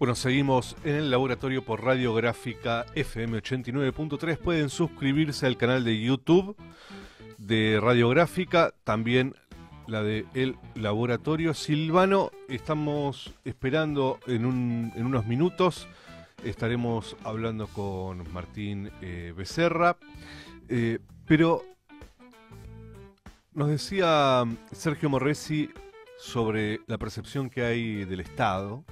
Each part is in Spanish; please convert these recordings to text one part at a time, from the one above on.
Bueno, seguimos en el laboratorio por Radiográfica FM 89.3. Pueden suscribirse al canal de YouTube de Radiográfica, también la de El Laboratorio. Silvano, estamos esperando en unos minutos. Estaremos hablando con Martín Becerra. Pero nos decía Sergio Morresi sobre la percepción que hay del Estado,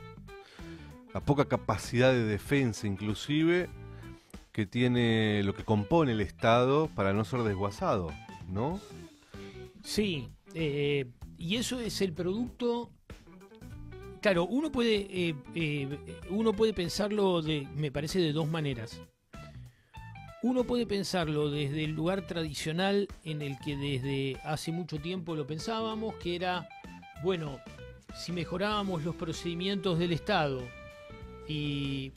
la poca capacidad de defensa inclusive que tiene lo que compone el Estado para no ser desguazado, ¿no? Sí, y eso es el producto. Claro, uno puede pensarlo me parece, de dos maneras. Uno puede pensarlo desde el lugar tradicional en el que desde hace mucho tiempo lo pensábamos, que era, bueno, si mejorábamos los procedimientos del Estado y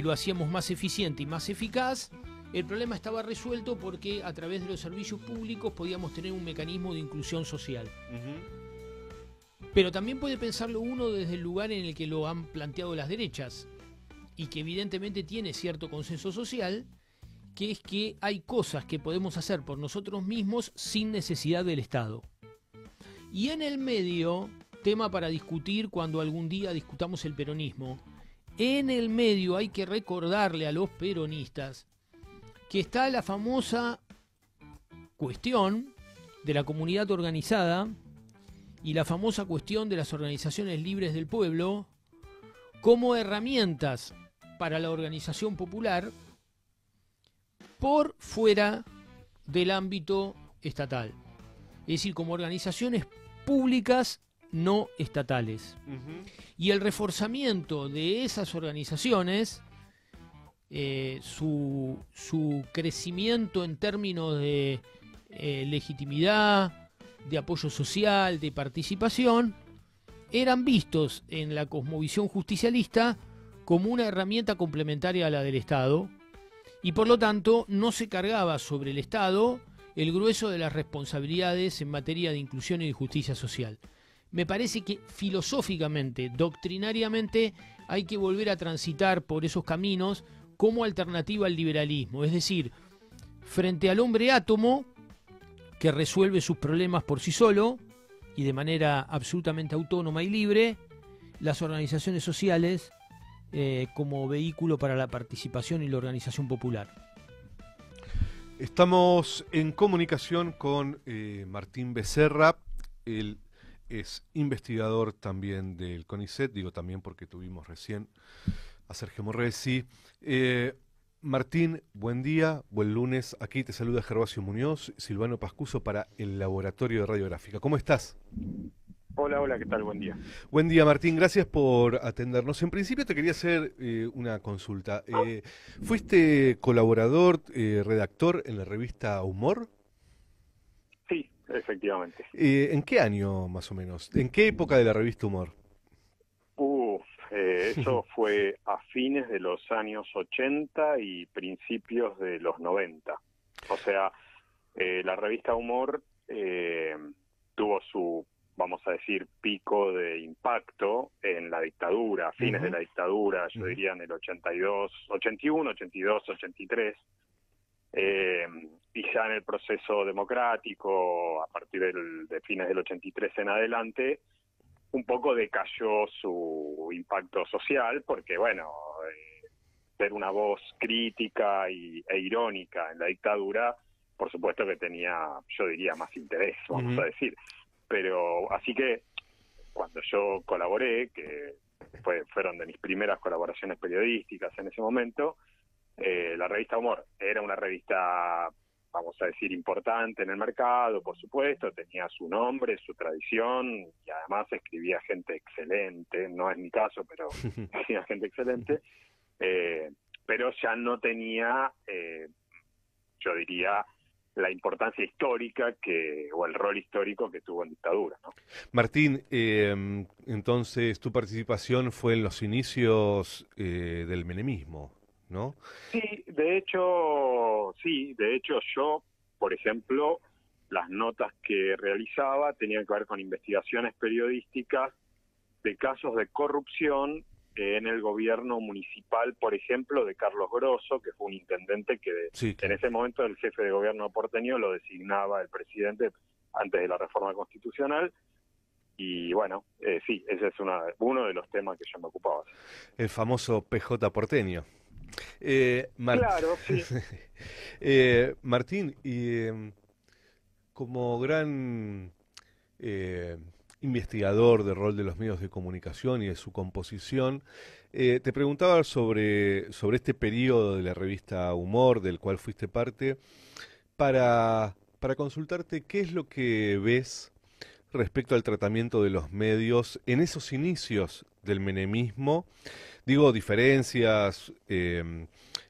lo hacíamos más eficiente y más eficaz, el problema estaba resuelto porque a través de los servicios públicos podíamos tener un mecanismo de inclusión social. Pero también puede pensarlo uno desde el lugar en el que lo han planteado las derechas y que evidentemente tiene cierto consenso social, que es que hay cosas que podemos hacer por nosotros mismos sin necesidad del Estado. Y en el medio, tema para discutir cuando algún día discutamos el peronismo, en el medio hay que recordarle a los peronistas que está la famosa cuestión de la comunidad organizada y la famosa cuestión de las organizaciones libres del pueblo como herramientas para la organización popular por fuera del ámbito estatal. Es decir, como organizaciones públicas no estatales. Y el reforzamiento de esas organizaciones, su crecimiento en términos de legitimidad, de apoyo social, de participación, eran vistos en la cosmovisión justicialista como una herramienta complementaria a la del Estado, y por lo tanto no se cargaba sobre el Estado el grueso de las responsabilidades en materia de inclusión y de justicia social. Me parece que filosóficamente, doctrinariamente, hay que volver a transitar por esos caminos como alternativa al liberalismo. Es decir, frente al hombre átomo, que resuelve sus problemas por sí solo y de manera absolutamente autónoma y libre, las organizaciones sociales como vehículo para la participación y la organización popular. Estamos en comunicación con Martín Becerra. Él es investigador también del CONICET, digo también porque tuvimos recién a Sergio Morresi. Martín, buen día, buen lunes. Aquí te saluda Gervasio Muñoz, Silvano Pascuso para el Laboratorio de Radiográfica. ¿Cómo estás? Hola, ¿qué tal? Buen día. Buen día, Martín, gracias por atendernos. En principio te quería hacer una consulta. ¿Fuiste colaborador, redactor en la revista Humor? Sí, efectivamente. ¿En qué año, más o menos? ¿En qué época de la revista Humor? Eso fue a fines de los años 80 y principios de los 90. O sea, la revista Humor tuvo su, vamos a decir, pico de impacto en la dictadura, a fines de la dictadura, yo diría en el 82, 81, 82, 83. Y ya en el proceso democrático, a partir de fines del 83 en adelante, un poco decayó su impacto social, porque bueno, ser una voz crítica e irónica en la dictadura, por supuesto que tenía, yo diría, más interés, vamos a decir. Pero así que cuando yo colaboré, que fueron de mis primeras colaboraciones periodísticas en ese momento, la revista Humor era una revista, vamos a decir, importante en el mercado, por supuesto, tenía su nombre, su tradición, y además escribía gente excelente, no es mi caso, pero escribía gente excelente, pero ya no tenía, yo diría, la importancia histórica o el rol histórico que tuvo en dictadura, ¿no? Martín, entonces tu participación fue en los inicios del menemismo, ¿no? Sí, de hecho yo, por ejemplo, las notas que realizaba tenían que ver con investigaciones periodísticas de casos de corrupción en el gobierno municipal, por ejemplo, de Carlos Grosso, que fue un intendente que Sí, en claro. ese momento el jefe de gobierno porteño lo designaba el presidente antes de la reforma constitucional. Y bueno, sí, ese es uno de los temas que yo me ocupaba. El famoso PJ porteño. Claro, sí. Martín, y como gran eh, investigador del rol de los medios de comunicación y de su composición, te preguntaba sobre este periodo de la revista Humor, del cual fuiste parte, para consultarte qué es lo que ves respecto al tratamiento de los medios en esos inicios del menemismo. Digo, diferencias,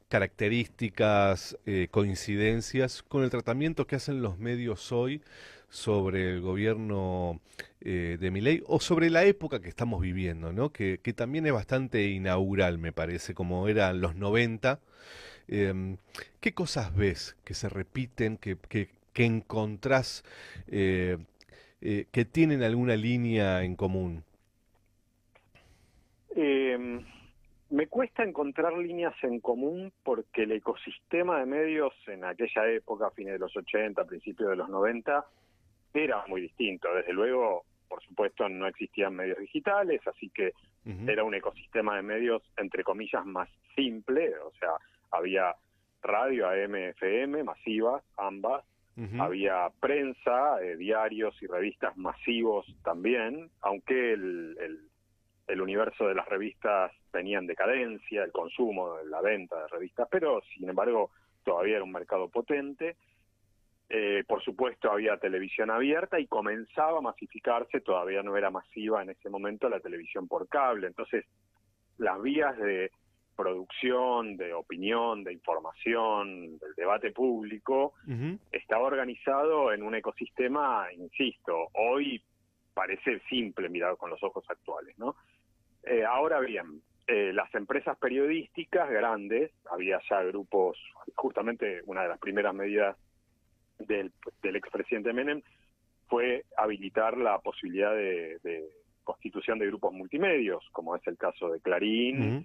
características, coincidencias con el tratamiento que hacen los medios hoy sobre el gobierno de Milei o sobre la época que estamos viviendo, ¿no? Que también es bastante inaugural, me parece, como eran los 90. ¿Qué cosas ves que se repiten, que encontrás, que tienen alguna línea en común? Eh, Me cuesta encontrar líneas en común porque el ecosistema de medios en aquella época, fines de los 80, principios de los 90, era muy distinto. Desde luego, por supuesto, no existían medios digitales, así que Ujú, era un ecosistema de medios, entre comillas, más simple. O sea, había radio AM, FM, masivas, ambas. ujú, Había prensa, diarios y revistas masivos también, aunque el universo de las revistas venía en decadencia, el consumo, la venta de revistas, pero sin embargo todavía era un mercado potente. Por supuesto había televisión abierta y comenzaba a masificarse, todavía no era masiva en ese momento la televisión por cable. Entonces las vías de producción, de opinión, de información, del debate público, ujú. estaba organizado en un ecosistema, insisto, hoy parece simple mirar con los ojos actuales, ¿no? Ahora bien, las empresas periodísticas grandes, había ya grupos, justamente una de las primeras medidas del expresidente Menem fue habilitar la posibilidad de constitución de grupos multimedios, como es el caso de Clarín, Ujú,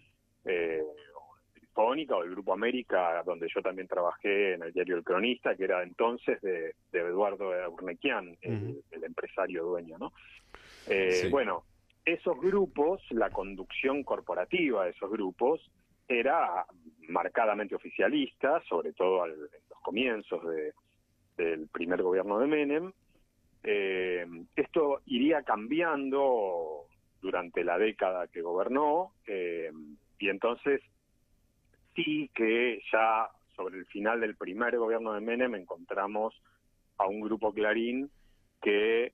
Telefónica o el Grupo América, donde yo también trabajé en el diario El Cronista, que era entonces de Eduardo Urnequian, ujú. el empresario dueño, ¿no? Sí. Bueno, esos grupos, la conducción corporativa de esos grupos era marcadamente oficialista, sobre todo en los comienzos del primer gobierno de Menem. Esto iría cambiando durante la década que gobernó, y entonces sí que ya sobre el final del primer gobierno de Menem encontramos a un grupo Clarín que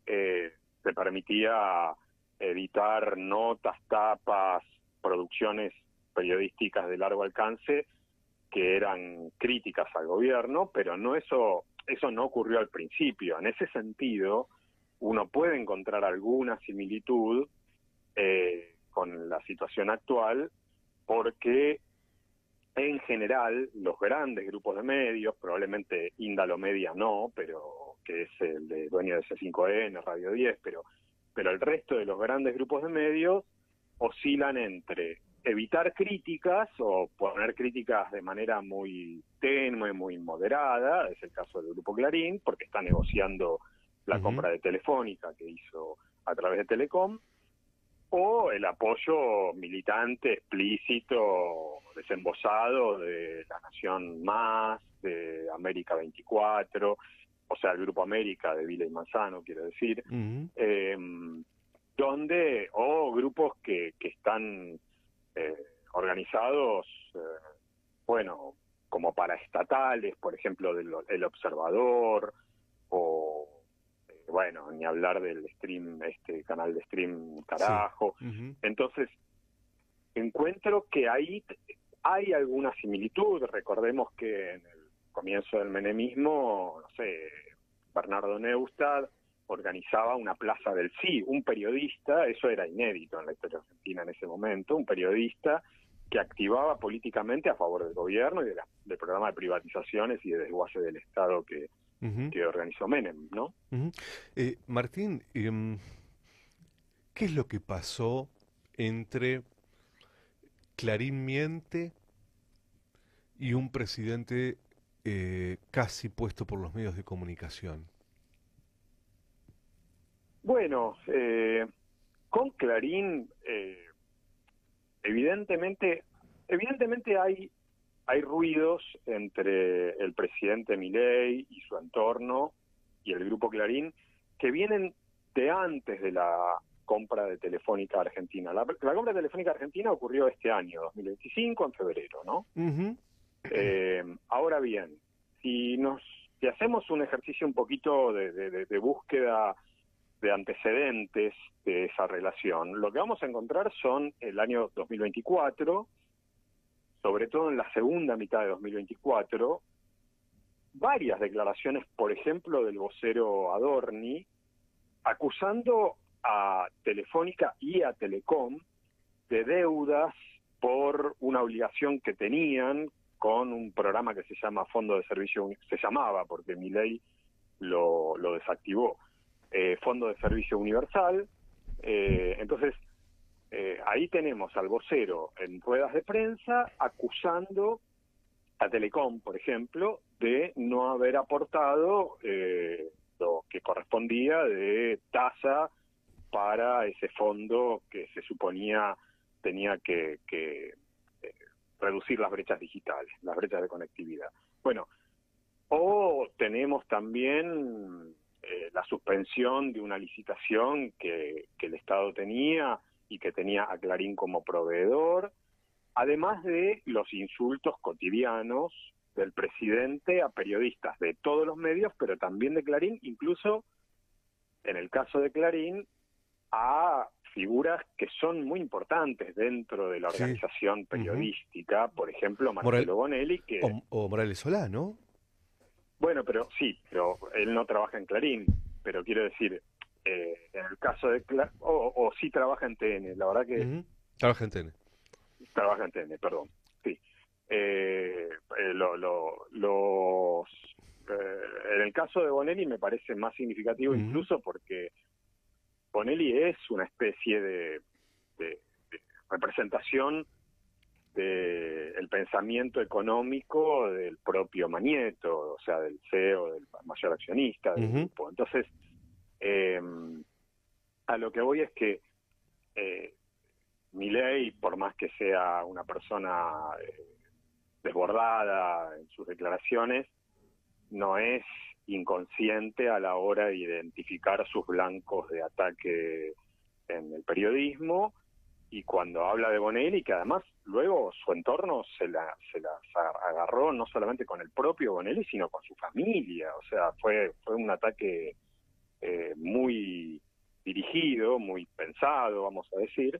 se permitía editar notas, tapas, producciones periodísticas de largo alcance que eran críticas al gobierno, pero no eso no ocurrió al principio. En ese sentido, uno puede encontrar alguna similitud con la situación actual, porque en general los grandes grupos de medios, probablemente Índalo Media no, pero que es el de dueño de C5N, Radio 10, pero el resto de los grandes grupos de medios oscilan entre evitar críticas o poner críticas de manera muy tenue, muy moderada, es el caso del Grupo Clarín, porque está negociando la Ujú. compra de Telefónica que hizo a través de Telecom, o el apoyo militante, explícito, desembosado de La Nación Más, de América 24, o sea, el Grupo América de Vila y Manzano, quiero decir, Ujú. eh, o grupos que están eh, organizados, bueno, como paraestatales, por ejemplo, El Observador, o bueno, ni hablar del stream, este canal de stream Sí. Carajo. Ujú. Entonces, encuentro que ahí hay alguna similitud. Recordemos que en el comienzo del menemismo, no sé, Bernardo Neustadt organizaba una plaza del sí, un periodista, eso era inédito en la historia argentina en ese momento, un periodista que activaba políticamente a favor del gobierno y del programa de privatizaciones y de desguace del Estado Ujú. que organizó Menem, ¿no? Ujú. Martín, ¿qué es lo que pasó entre Clarín miente y un presidente casi puesto por los medios de comunicación. Bueno, con Clarín, evidentemente hay ruidos entre el presidente Milei y su entorno y el grupo Clarín que vienen de antes de la compra de Telefónica Argentina. La compra de Telefónica Argentina ocurrió este año, 2025, en febrero, ¿no? Uh-huh. Ahora bien, si hacemos un ejercicio un poquito de búsqueda de antecedentes de esa relación, lo que vamos a encontrar son el año 2024, sobre todo en la segunda mitad de 2024, varias declaraciones, por ejemplo, del vocero Adorni, acusando a Telefónica y a Telecom de deudas por una obligación que tenían con un programa que se llama Fondo de Servicio, se llamaba porque Milei lo desactivó, Fondo de Servicio Universal. Entonces, ahí tenemos al vocero en ruedas de prensa acusando a Telecom, por ejemplo, de no haber aportado lo que correspondía de tasa para ese fondo que se suponía tenía que reducir las brechas digitales, las brechas de conectividad. Bueno, o tenemos también la suspensión de una licitación que el Estado tenía y que tenía a Clarín como proveedor, además de los insultos cotidianos del presidente a periodistas de todos los medios, pero también de Clarín, incluso en el caso de Clarín, a figuras que son muy importantes dentro de la organización periodística, por ejemplo, Marcelo Bonelli, que... O Morales Solá, ¿no? Bueno, pero él no trabaja en Clarín, pero quiero decir, en el caso de Clarín, o sí trabaja en TN, la verdad que... Trabaja en TN. Trabaja en TN, perdón, sí. En el caso de Bonelli me parece más significativo incluso porque Bonelli es una especie de representación del pensamiento económico del propio Magneto, o sea, del CEO, del mayor accionista del grupo. Entonces, a lo que voy es que Milei, por más que sea una persona desbordada en sus declaraciones, no es inconsciente a la hora de identificar sus blancos de ataque en el periodismo, y cuando habla de Bonelli, que además luego su entorno se las agarró no solamente con el propio Bonelli, sino con su familia. O sea, fue un ataque muy dirigido, muy pensado, vamos a decir.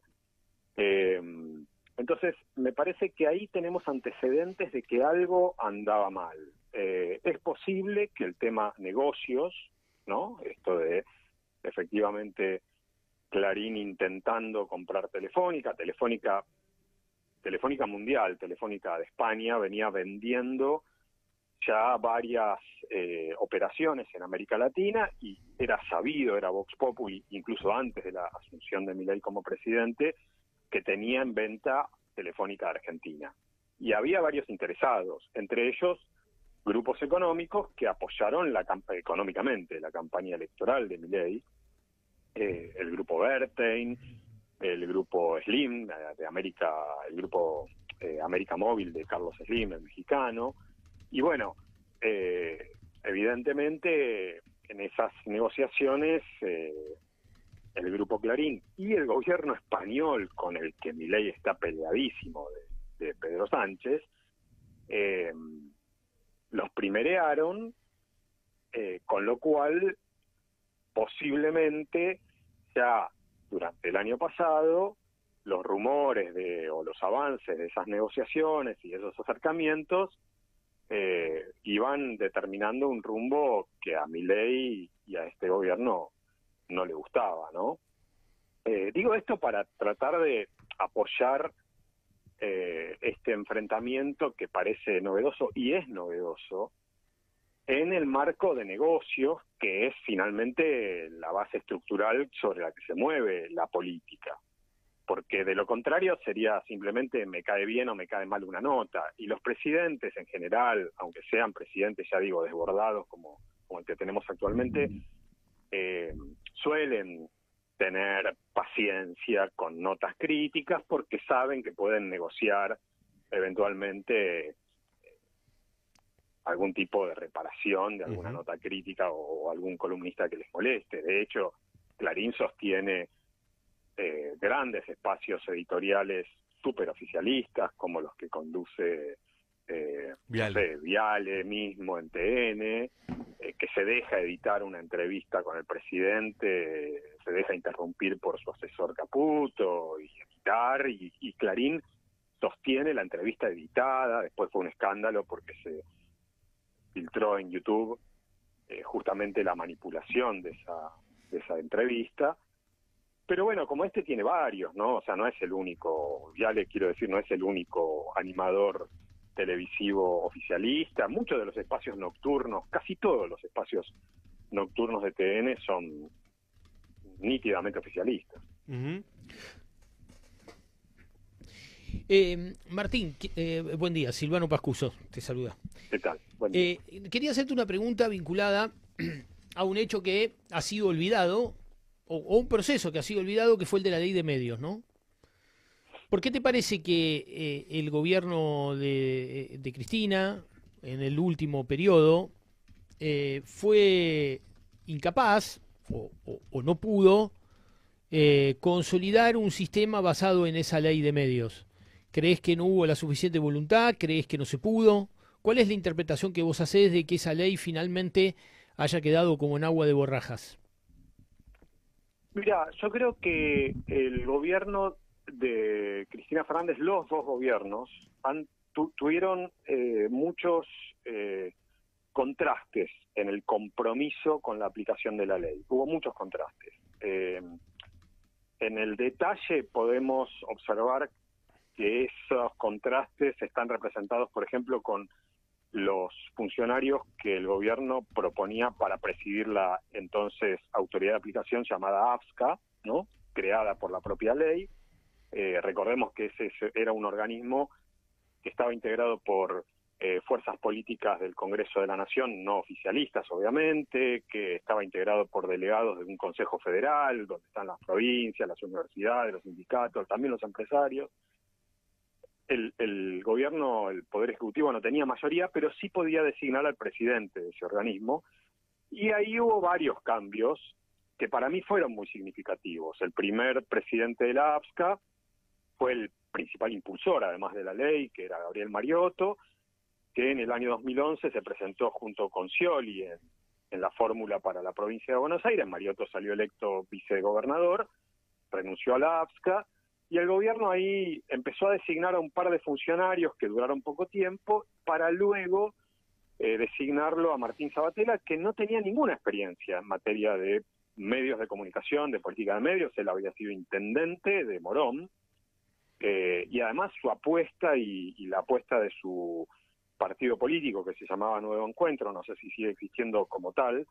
Entonces, me parece que ahí tenemos antecedentes de que algo andaba mal. Es posible que el tema negocios, ¿no? Esto de efectivamente Clarín intentando comprar Telefónica Mundial, Telefónica de España, venía vendiendo ya varias operaciones en América Latina y era sabido, era Vox Populi, incluso antes de la asunción de Milei como presidente, que tenía en venta Telefónica Argentina. Y había varios interesados, entre ellos grupos económicos que apoyaron económicamente la campaña electoral de Milei, el grupo Bertein, el grupo Slim de América, el grupo América Móvil de Carlos Slim, el mexicano. Y bueno, evidentemente en esas negociaciones el grupo Clarín y el gobierno español, con el que Milei está peleadísimo de Pedro Sánchez, los primerearon, con lo cual posiblemente ya durante el año pasado los rumores o los avances de esas negociaciones y esos acercamientos iban determinando un rumbo que a Milei y a este gobierno no le gustaba, ¿no? Digo esto para tratar de apoyar este enfrentamiento que parece novedoso y es novedoso en el marco de negocios, que es finalmente la base estructural sobre la que se mueve la política. porque de lo contrario sería simplemente me cae bien o me cae mal una nota. Y los presidentes en general, aunque sean presidentes, ya digo, desbordados como el que tenemos actualmente, suelen tener paciencia con notas críticas porque saben que pueden negociar eventualmente algún tipo de reparación de alguna nota crítica o algún columnista que les moleste. De hecho, Clarín sostiene grandes espacios editoriales súper oficialistas, como los que conduce Viale mismo en TN, que se deja editar una entrevista con el presidente, se deja interrumpir por su asesor Caputo y editar, y Clarín sostiene la entrevista editada. Después fue un escándalo porque se filtró en YouTube justamente la manipulación de esa entrevista. Pero bueno, como este tiene varios, ¿no? O sea, no es el único, ya le quiero decir, no es el único animador televisivo oficialista. Muchos de los espacios nocturnos, casi todos los espacios nocturnos de TN son nítidamente oficialistas. Martín, buen día. Silvano Pascuso te saluda. ¿Qué tal? Buen día. Quería hacerte una pregunta vinculada a un hecho que ha sido olvidado, o un proceso que ha sido olvidado, que fue el de la ley de medios, ¿no? ¿Por qué te parece que el gobierno de Cristina, en el último periodo, fue incapaz o no pudo consolidar un sistema basado en esa ley de medios? ¿Crees que no hubo la suficiente voluntad? ¿Crees que no se pudo? ¿Cuál es la interpretación que vos hacés de que esa ley finalmente haya quedado como en agua de borrajas? Mira, yo creo que el gobierno de Cristina Fernández, los dos gobiernos, tuvieron muchos contrastes en el compromiso con la aplicación de la ley. Hubo muchos contrastes. En el detalle podemos observar que esos contrastes están representados, por ejemplo, con los funcionarios que el gobierno proponía para presidir la entonces autoridad de aplicación llamada AFSCA, ¿no?, creada por la propia ley. Recordemos que ese era un organismo que estaba integrado por fuerzas políticas del Congreso de la Nación, no oficialistas obviamente, que estaba integrado por delegados de un Consejo Federal, donde están las provincias, las universidades, los sindicatos, también los empresarios. El gobierno, el Poder Ejecutivo no tenía mayoría, pero sí podía designar al presidente de ese organismo, y ahí hubo varios cambios que para mí fueron muy significativos. El primer presidente de la AFSCA fue el principal impulsor, además de la ley, que era Gabriel Mariotto, que en el año 2011 se presentó junto con Scioli en la fórmula para la provincia de Buenos Aires. Mariotto salió electo vicegobernador, renunció a la AFSCA, y el gobierno ahí empezó a designar a un par de funcionarios que duraron poco tiempo, para luego designarlo a Martín Sabatella, que no tenía ninguna experiencia en materia de medios de comunicación, de política de medios. Él había sido intendente de Morón, y además su apuesta y la apuesta de su partido político, que se llamaba Nuevo Encuentro, no sé si sigue existiendo como tal,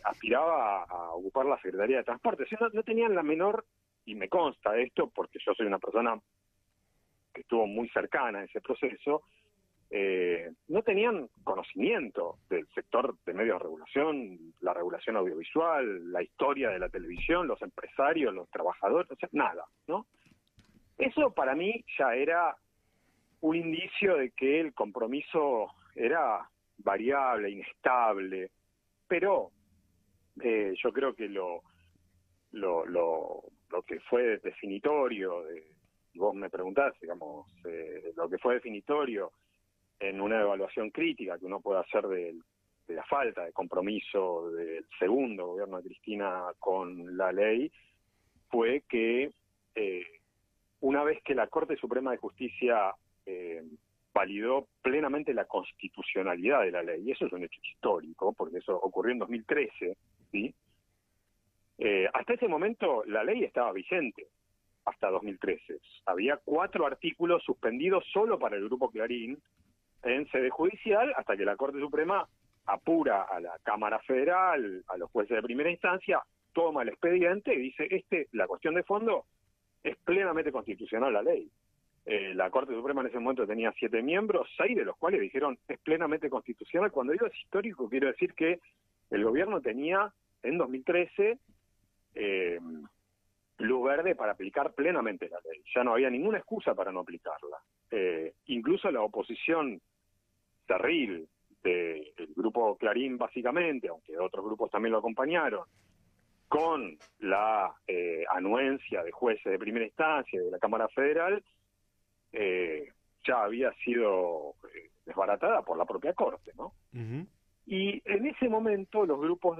aspiraba a ocupar la Secretaría de Transporte. O sea, no tenían la menor, y me consta esto porque yo soy una persona que estuvo muy cercana a ese proceso, no tenían conocimiento del sector de medios de regulación, la regulación audiovisual, la historia de la televisión, los empresarios, los trabajadores, o sea, nada, ¿no? Eso para mí ya era un indicio de que el compromiso era variable, inestable, pero yo creo que lo que fue definitorio, y vos me preguntás, digamos, lo que fue definitorio en una evaluación crítica que uno puede hacer de la falta de compromiso del segundo gobierno de Cristina con la ley, fue que una vez que la Corte Suprema de Justicia validó plenamente la constitucionalidad de la ley, y eso es un hecho histórico, porque eso ocurrió en 2013, ¿sí? Hasta ese momento la ley estaba vigente, hasta 2013. Había 4 artículos suspendidos solo para el Grupo Clarín en sede judicial, hasta que la Corte Suprema apura a la Cámara Federal, a los jueces de primera instancia, toma el expediente y dice, la cuestión de fondo es plenamente constitucional la ley. La Corte Suprema en ese momento tenía 7 miembros, 6 de los cuales dijeron es plenamente constitucional. Cuando digo es histórico, quiero decir que el gobierno tenía en 2013 luz verde para aplicar plenamente la ley. Ya no había ninguna excusa para no aplicarla. Incluso la oposición cerril del grupo Clarín, básicamente, aunque otros grupos también lo acompañaron, con la anuencia de jueces de primera instancia y de la Cámara Federal, ya había sido desbaratada por la propia Corte, ¿no? Ujú. Y en ese momento los grupos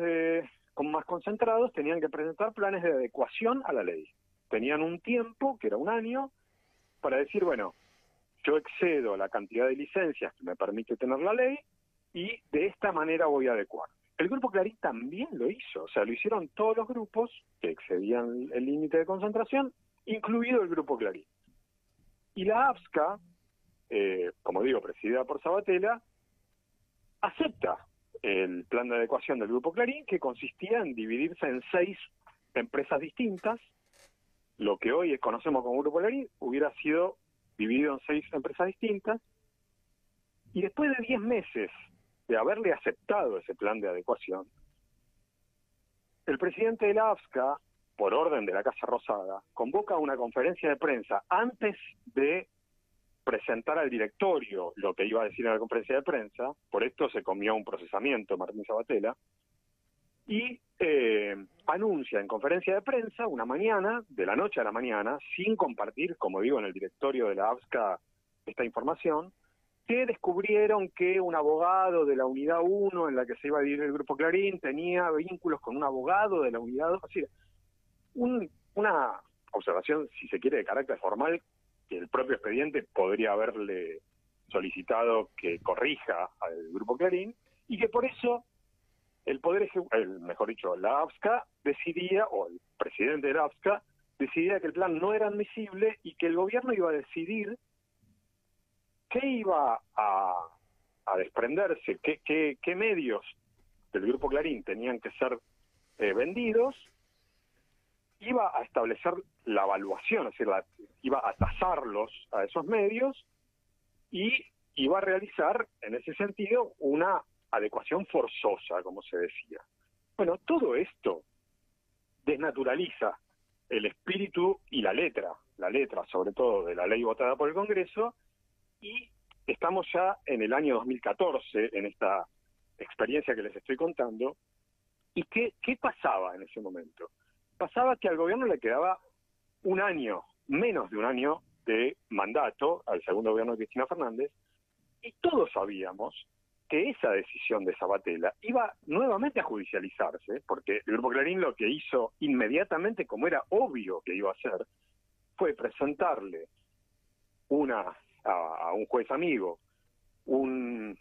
más concentrados tenían que presentar planes de adecuación a la ley. Tenían un tiempo, que era un año, para decir, bueno, yo excedo la cantidad de licencias que me permite tener la ley y de esta manera voy a adecuar. El Grupo Clarín también lo hizo, o sea, lo hicieron todos los grupos que excedían el límite de concentración, incluido el Grupo Clarín. Y la AFSCA, como digo, presidida por Sabatella, acepta el plan de adecuación del Grupo Clarín, que consistía en dividirse en 6 empresas distintas. Lo que hoy conocemos como Grupo Clarín hubiera sido dividido en 6 empresas distintas, y después de 10 meses de haberle aceptado ese plan de adecuación, el presidente de la AFSCA, por orden de la Casa Rosada, convoca una conferencia de prensa antes de presentar al directorio lo que iba a decir en la conferencia de prensa. Por esto se comió un procesamiento Martín Sabatella, y anuncia en conferencia de prensa una mañana, de la noche a la mañana, sin compartir, como digo, en el directorio de la AFSCA esta información, que descubrieron que un abogado de la Unidad 1 en la que se iba a dividir el Grupo Clarín tenía vínculos con un abogado de la Unidad 2, así, una observación, si se quiere, de carácter formal, que el propio expediente podría haberle solicitado que corrija al Grupo Clarín, y que por eso mejor dicho, la AFSCA decidía, o el presidente de la AFSCA decidía que el plan no era admisible y que el gobierno iba a decidir qué iba a desprenderse, qué medios del Grupo Clarín tenían que ser vendidos, iba a establecer la evaluación, es decir, iba a tasarlos a esos medios y iba a realizar, en ese sentido, una adecuación forzosa, como se decía. Bueno, todo esto desnaturaliza el espíritu y la letra sobre todo de la ley votada por el Congreso, y estamos ya en el año 2014, en esta experiencia que les estoy contando. ¿Y qué pasaba en ese momento? Pasaba que al gobierno le quedaba un año, menos de un año de mandato al segundo gobierno de Cristina Fernández, y todos sabíamos que esa decisión de Sabatella iba nuevamente a judicializarse, porque el Grupo Clarín lo que hizo inmediatamente, como era obvio que iba a hacer, fue presentarle a un juez amigo un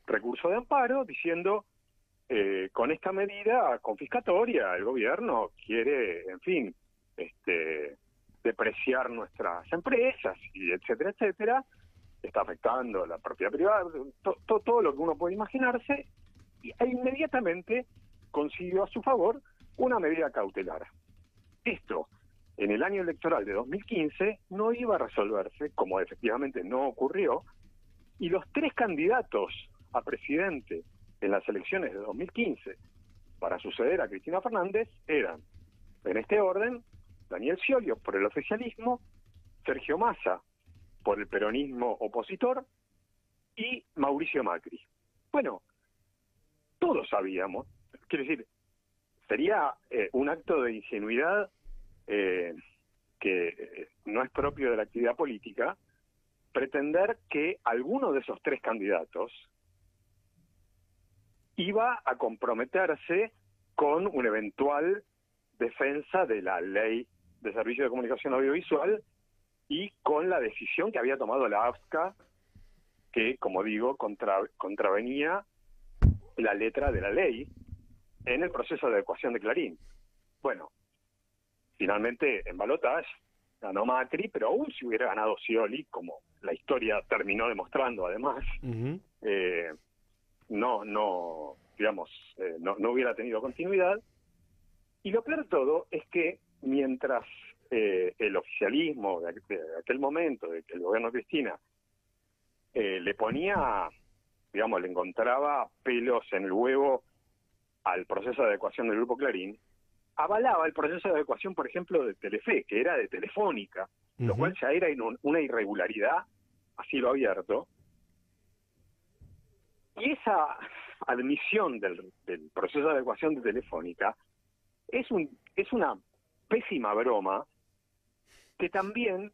recurso de amparo diciendo, con esta medida confiscatoria el gobierno quiere, en fin, depreciar nuestras empresas, y etcétera, etcétera, está afectando la propiedad privada, todo lo que uno puede imaginarse, e inmediatamente consiguió a su favor una medida cautelar. Esto, en el año electoral de 2015, no iba a resolverse, como efectivamente no ocurrió, y los 3 candidatos a presidente en las elecciones de 2015 para suceder a Cristina Fernández eran, en este orden, Daniel Scioli por el oficialismo, Sergio Massa por el peronismo opositor y Mauricio Macri. Bueno, todos sabíamos, quiero decir, sería un acto de ingenuidad que no es propio de la actividad política, pretender que alguno de esos 3 candidatos iba a comprometerse con una eventual defensa de la ley de servicios de comunicación audiovisual y con la decisión que había tomado la AFSCA, que, como digo, contravenía la letra de la ley en el proceso de adecuación de Clarín. Bueno, finalmente en balotaje ganó Macri, pero aún si hubiera ganado Scioli, como la historia terminó demostrando además, Ujú. no hubiera tenido continuidad. Y lo peor de todo es que mientras el oficialismo de aquel momento, de que el gobierno de Cristina, le ponía, digamos, le encontraba pelos en el huevo al proceso de adecuación del Grupo Clarín, avalaba el proceso de adecuación, por ejemplo, de Telefe, que era de Telefónica, lo cual ya era una irregularidad a cielo abierto. Y esa admisión del proceso de adecuación de Telefónica es una pésima broma que también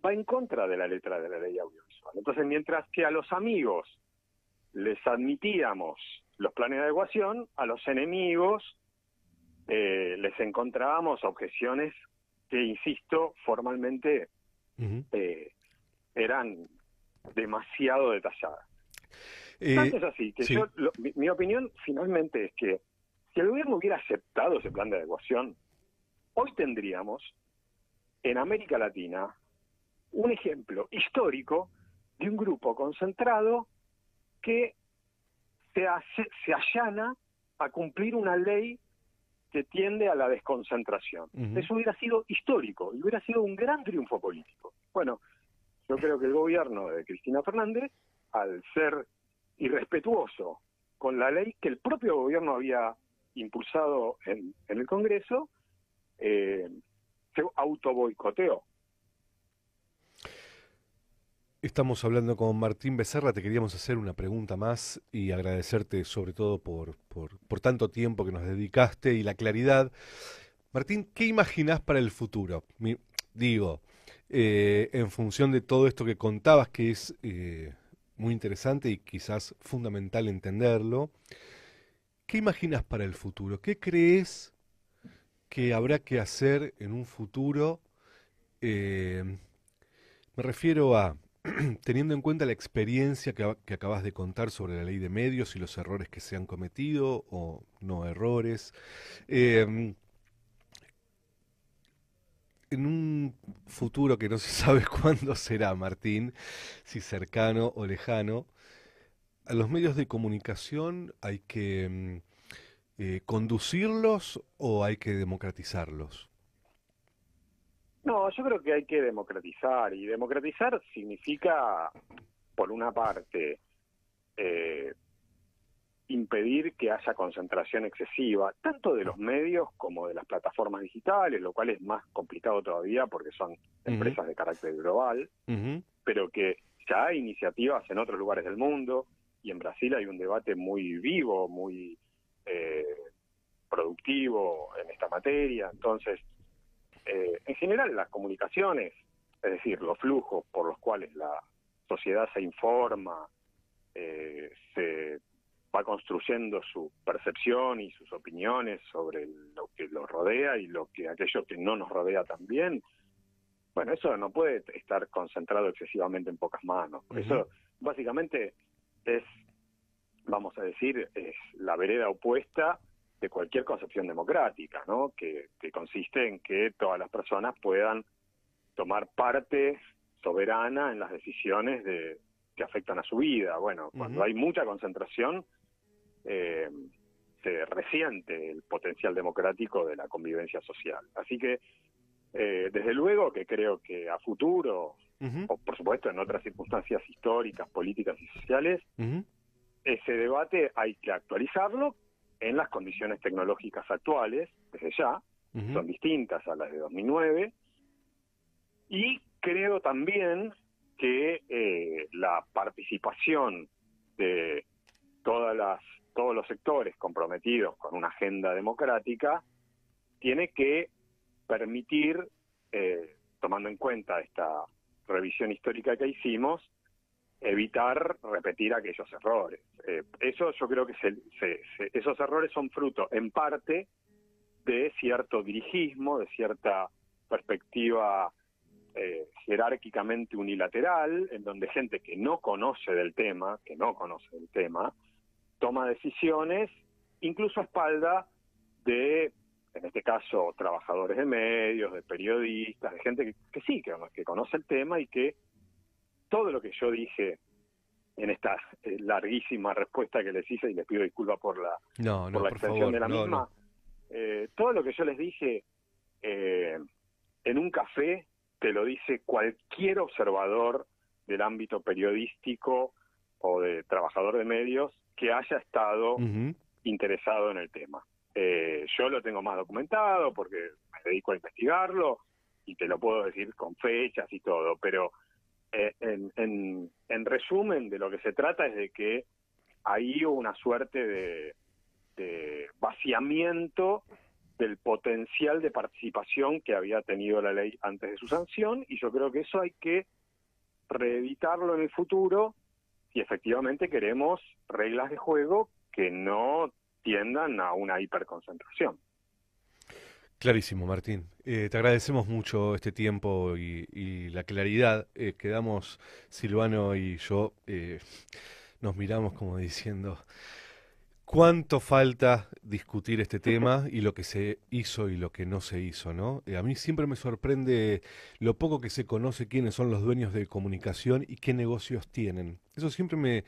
va en contra de la letra de la ley audiovisual. Entonces, mientras que a los amigos les admitíamos los planes de adecuación, a los enemigos les encontrábamos objeciones que, insisto, formalmente eran demasiado detalladas. Tanto es así que sí. mi opinión finalmente es que si el gobierno hubiera aceptado ese plan de adecuación, hoy tendríamos en América Latina un ejemplo histórico de un grupo concentrado que se allana a cumplir una ley que tiende a la desconcentración. Eso hubiera sido histórico y hubiera sido un gran triunfo político. Bueno, yo creo que el gobierno de Cristina Fernández, al ser irrespetuoso con la ley que el propio gobierno había impulsado en el Congreso, se autoboicoteó. Estamos hablando con Martín Becerra, te queríamos hacer una pregunta más y agradecerte sobre todo por tanto tiempo que nos dedicaste y la claridad. Martín, ¿qué imaginás para el futuro? En función de todo esto que contabas, que es muy interesante y quizás fundamental entenderlo, ¿qué imaginás para el futuro? ¿Qué crees que habrá que hacer en un futuro? Me refiero a teniendo en cuenta la experiencia que acabas de contar sobre la ley de medios y los errores que se han cometido o no errores, en un futuro que no se sabe cuándo será, Martín, si cercano o lejano, a los medios de comunicación hay que conducirlos o hay que democratizarlos. No, yo creo que hay que democratizar, y democratizar significa, por una parte, impedir que haya concentración excesiva, tanto de los medios como de las plataformas digitales, lo cual es más complicado todavía porque son empresas de carácter global, pero que ya hay iniciativas en otros lugares del mundo, y en Brasil hay un debate muy vivo, muy productivo en esta materia. Entonces, en general las comunicaciones, es decir, los flujos por los cuales la sociedad se informa, se va construyendo su percepción y sus opiniones sobre lo que los rodea y aquello que no nos rodea también. Bueno, eso no puede estar concentrado excesivamente en pocas manos. Eso básicamente es, vamos a decir, es la vereda opuesta de cualquier concepción democrática, ¿no? Que consiste en que todas las personas puedan tomar parte soberana en las decisiones que afectan a su vida. Bueno, cuando hay mucha concentración, se resiente el potencial democrático de la convivencia social. Así que, desde luego que creo que a futuro, o por supuesto en otras circunstancias históricas, políticas y sociales, ese debate hay que actualizarlo en las condiciones tecnológicas actuales, desde ya, son distintas a las de 2009, y creo también que la participación de todos los sectores comprometidos con una agenda democrática tiene que permitir, tomando en cuenta esta revisión histórica que hicimos, evitar repetir aquellos errores. Eso yo creo que esos errores son fruto, en parte, de cierto dirigismo, de cierta perspectiva jerárquicamente unilateral, en donde gente que no conoce del tema, toma decisiones, incluso a espalda de, en este caso, trabajadores de medios, de periodistas, de gente que conoce el tema, y que todo lo que yo dije en esta larguísima respuesta que les hice, y les pido disculpas por la extensión de la misma, todo lo que yo les dije en un café te lo dice cualquier observador del ámbito periodístico o de trabajador de medios que haya estado interesado en el tema. Yo lo tengo más documentado porque me dedico a investigarlo y te lo puedo decir con fechas y todo, pero en resumen, de lo que se trata es de que ahí hubo una suerte de vaciamiento del potencial de participación que había tenido la ley antes de su sanción, y yo creo que eso hay que reeditarlo en el futuro si efectivamente queremos reglas de juego que no tiendan a una hiperconcentración. Clarísimo, Martín. Te agradecemos mucho este tiempo y la claridad. Quedamos, Silvano y yo, nos miramos como diciendo, ¿cuánto falta discutir este tema y lo que se hizo y lo que no se hizo, ¿no? A mí siempre me sorprende lo poco que se conoce quiénes son los dueños de comunicación y qué negocios tienen. Eso siempre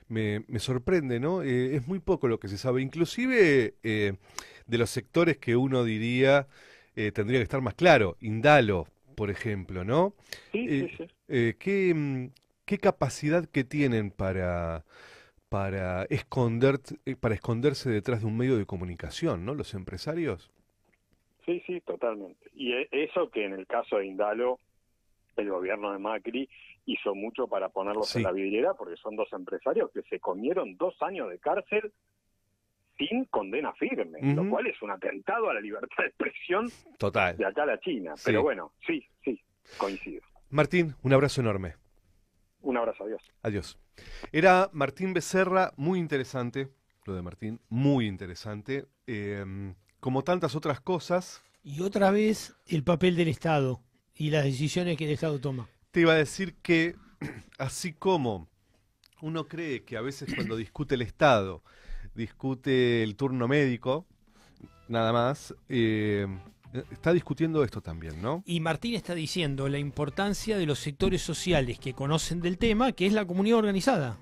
me sorprende, ¿no? Es muy poco lo que se sabe, inclusive de los sectores que uno diría tendría que estar más claro. Indalo, por ejemplo, ¿no? Sí. ¿Qué capacidad que tienen para esconderse detrás de un medio de comunicación, ¿no? Los empresarios. Sí, totalmente. Y eso que en el caso de Indalo, el gobierno de Macri hizo mucho para ponerlos en la vidriera, porque son dos empresarios que se comieron 2 años de cárcel sin condena firme, lo cual es un atentado a la libertad de expresión total de acá a la China. Sí. Pero bueno, sí, coincido. Martín, un abrazo enorme. Un abrazo, adiós. Adiós. Era Martín Becerra, muy interesante, lo de Martín, muy interesante, como tantas otras cosas. Y otra vez el papel del Estado y las decisiones que el Estado toma. Te iba a decir que, así como uno cree que a veces cuando discute el Estado, discute el turno médico, nada más, está discutiendo esto también, ¿no? Y Martín está diciendo la importancia de los sectores sociales que conocen del tema, que es la comunidad organizada.